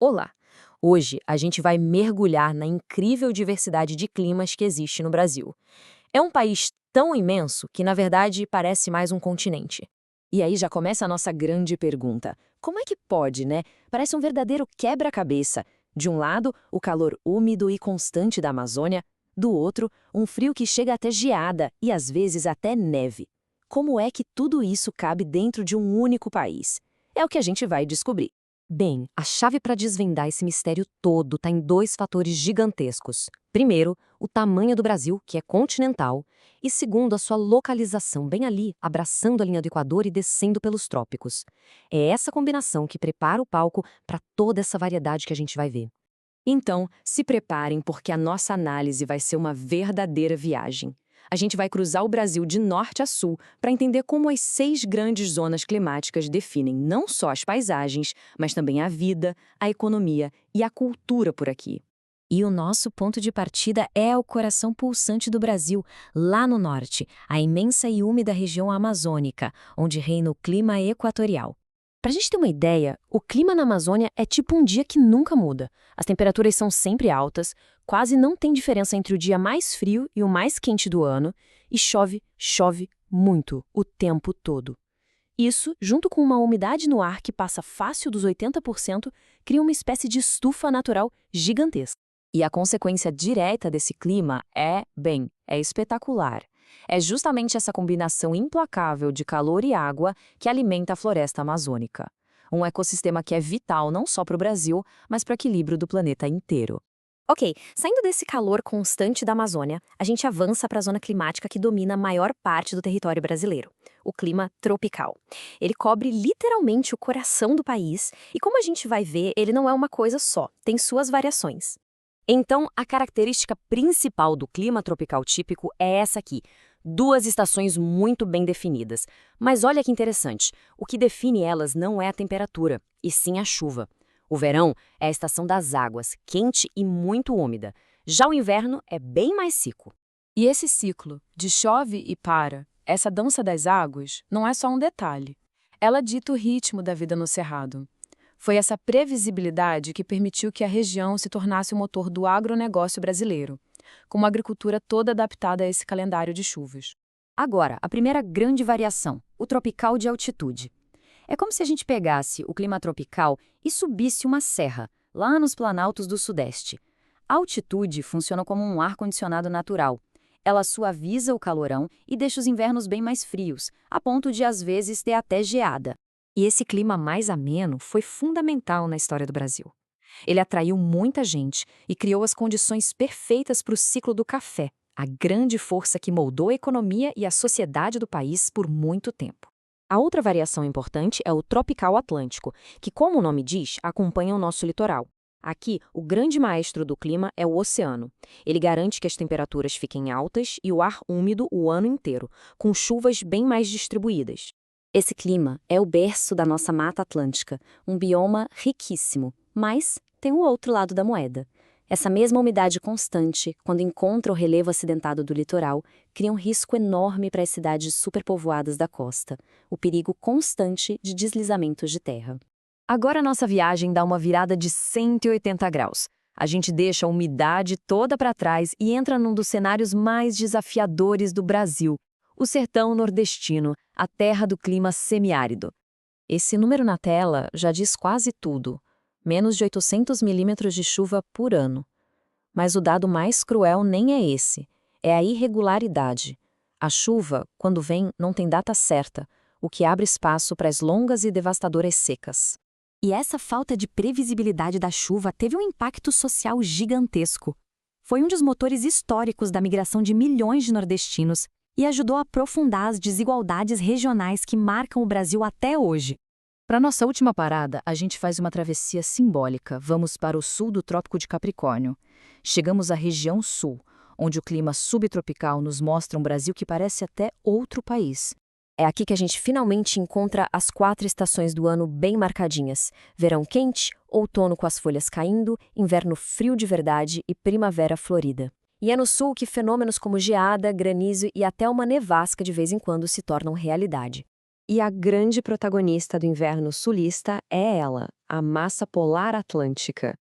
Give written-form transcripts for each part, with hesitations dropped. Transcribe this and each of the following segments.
Olá! Hoje a gente vai mergulhar na incrível diversidade de climas que existe no Brasil. É um país tão imenso que, na verdade, parece mais um continente. E aí já começa a nossa grande pergunta. Como é que pode, né? Parece um verdadeiro quebra-cabeça. De um lado, o calor úmido e constante da Amazônia, do outro, um frio que chega até geada e às vezes até neve. Como é que tudo isso cabe dentro de um único país? É o que a gente vai descobrir. Bem, a chave para desvendar esse mistério todo está em dois fatores gigantescos. Primeiro, o tamanho do Brasil, que é continental, e segundo, a sua localização bem ali, abraçando a linha do Equador e descendo pelos trópicos. É essa combinação que prepara o palco para toda essa variedade que a gente vai ver. Então, se preparem porque a nossa análise vai ser uma verdadeira viagem. A gente vai cruzar o Brasil de norte a sul para entender como as 6 grandes zonas climáticas definem não só as paisagens, mas também a vida, a economia e a cultura por aqui. E o nosso ponto de partida é o coração pulsante do Brasil, lá no norte, a imensa e úmida região amazônica, onde reina o clima equatorial. Para a gente ter uma ideia, o clima na Amazônia é tipo um dia que nunca muda. As temperaturas são sempre altas, quase não tem diferença entre o dia mais frio e o mais quente do ano, e chove, chove muito, o tempo todo. Isso, junto com uma umidade no ar que passa fácil dos 80%, cria uma espécie de estufa natural gigantesca. E a consequência direta desse clima é espetacular. É justamente essa combinação implacável de calor e água que alimenta a floresta amazônica. Um ecossistema que é vital não só para o Brasil, mas para o equilíbrio do planeta inteiro. Ok, saindo desse calor constante da Amazônia, a gente avança para a zona climática que domina a maior parte do território brasileiro, o clima tropical. Ele cobre literalmente o coração do país e, como a gente vai ver, ele não é uma coisa só, tem suas variações. Então, a característica principal do clima tropical típico é essa aqui: duas estações muito bem definidas. Mas olha que interessante, o que define elas não é a temperatura, e sim a chuva. O verão é a estação das águas, quente e muito úmida. Já o inverno é bem mais seco. E esse ciclo de chove e para, essa dança das águas, não é só um detalhe. Ela dita o ritmo da vida no Cerrado. Foi essa previsibilidade que permitiu que a região se tornasse o motor do agronegócio brasileiro, com uma agricultura toda adaptada a esse calendário de chuvas. Agora, a primeira grande variação, o tropical de altitude. É como se a gente pegasse o clima tropical e subisse uma serra, lá nos planaltos do Sudeste. A altitude funciona como um ar-condicionado natural. Ela suaviza o calorão e deixa os invernos bem mais frios, a ponto de às vezes ter até geada. E esse clima mais ameno foi fundamental na história do Brasil. Ele atraiu muita gente e criou as condições perfeitas para o ciclo do café, a grande força que moldou a economia e a sociedade do país por muito tempo. A outra variação importante é o tropical atlântico, que, como o nome diz, acompanha o nosso litoral. Aqui, o grande maestro do clima é o oceano. Ele garante que as temperaturas fiquem altas e o ar úmido o ano inteiro, com chuvas bem mais distribuídas. Esse clima é o berço da nossa Mata Atlântica, um bioma riquíssimo, mas tem o outro lado da moeda. Essa mesma umidade constante, quando encontra o relevo acidentado do litoral, cria um risco enorme para as cidades superpovoadas da costa, o perigo constante de deslizamentos de terra. Agora a nossa viagem dá uma virada de 180 graus. A gente deixa a umidade toda para trás e entra num dos cenários mais desafiadores do Brasil, o sertão nordestino, a terra do clima semiárido. Esse número na tela já diz quase tudo. Menos de 800 milímetros de chuva por ano. Mas o dado mais cruel nem é esse, é a irregularidade. A chuva, quando vem, não tem data certa, o que abre espaço para as longas e devastadoras secas. E essa falta de previsibilidade da chuva teve um impacto social gigantesco. Foi um dos motores históricos da migração de milhões de nordestinos e ajudou a aprofundar as desigualdades regionais que marcam o Brasil até hoje. Para nossa última parada, a gente faz uma travessia simbólica. Vamos para o sul do Trópico de Capricórnio. Chegamos à região sul, onde o clima subtropical nos mostra um Brasil que parece até outro país. É aqui que a gente finalmente encontra as 4 estações do ano bem marcadinhas: verão quente, outono com as folhas caindo, inverno frio de verdade e primavera florida. E é no sul que fenômenos como geada, granizo e até uma nevasca de vez em quando se tornam realidade. E a grande protagonista do inverno sulista é ela, a massa polar atlântica.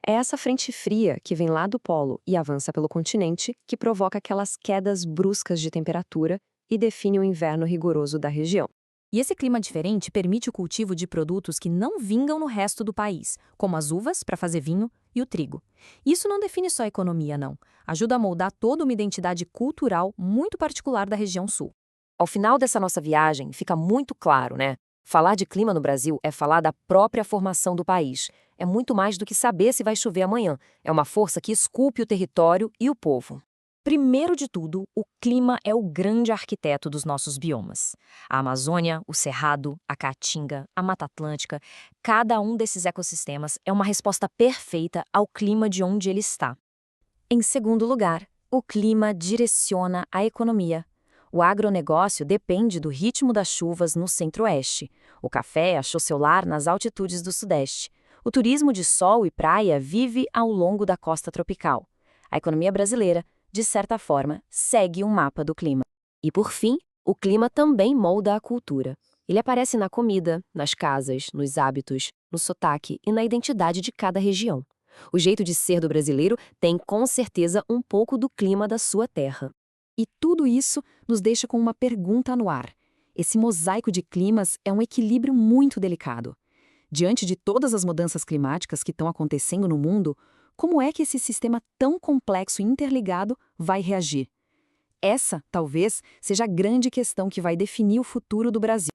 É essa frente fria que vem lá do polo e avança pelo continente que provoca aquelas quedas bruscas de temperatura e define o inverno rigoroso da região. E esse clima diferente permite o cultivo de produtos que não vingam no resto do país, como as uvas para fazer vinho e o trigo. Isso não define só a economia, não. Ajuda a moldar toda uma identidade cultural muito particular da região sul. Ao final dessa nossa viagem, fica muito claro, né? Falar de clima no Brasil é falar da própria formação do país. É muito mais do que saber se vai chover amanhã. É uma força que esculpe o território e o povo. Primeiro de tudo, o clima é o grande arquiteto dos nossos biomas. A Amazônia, o Cerrado, a Caatinga, a Mata Atlântica, cada um desses ecossistemas é uma resposta perfeita ao clima de onde ele está. Em segundo lugar, o clima direciona a economia. O agronegócio depende do ritmo das chuvas no centro-oeste. O café achou seu lar nas altitudes do sudeste. O turismo de sol e praia vive ao longo da costa tropical. A economia brasileira, de certa forma, segue um mapa do clima. E por fim, o clima também molda a cultura. Ele aparece na comida, nas casas, nos hábitos, no sotaque e na identidade de cada região. O jeito de ser do brasileiro tem, com certeza, um pouco do clima da sua terra. E tudo isso nos deixa com uma pergunta no ar. Esse mosaico de climas é um equilíbrio muito delicado. Diante de todas as mudanças climáticas que estão acontecendo no mundo, como é que esse sistema tão complexo e interligado vai reagir? Essa, talvez, seja a grande questão que vai definir o futuro do Brasil.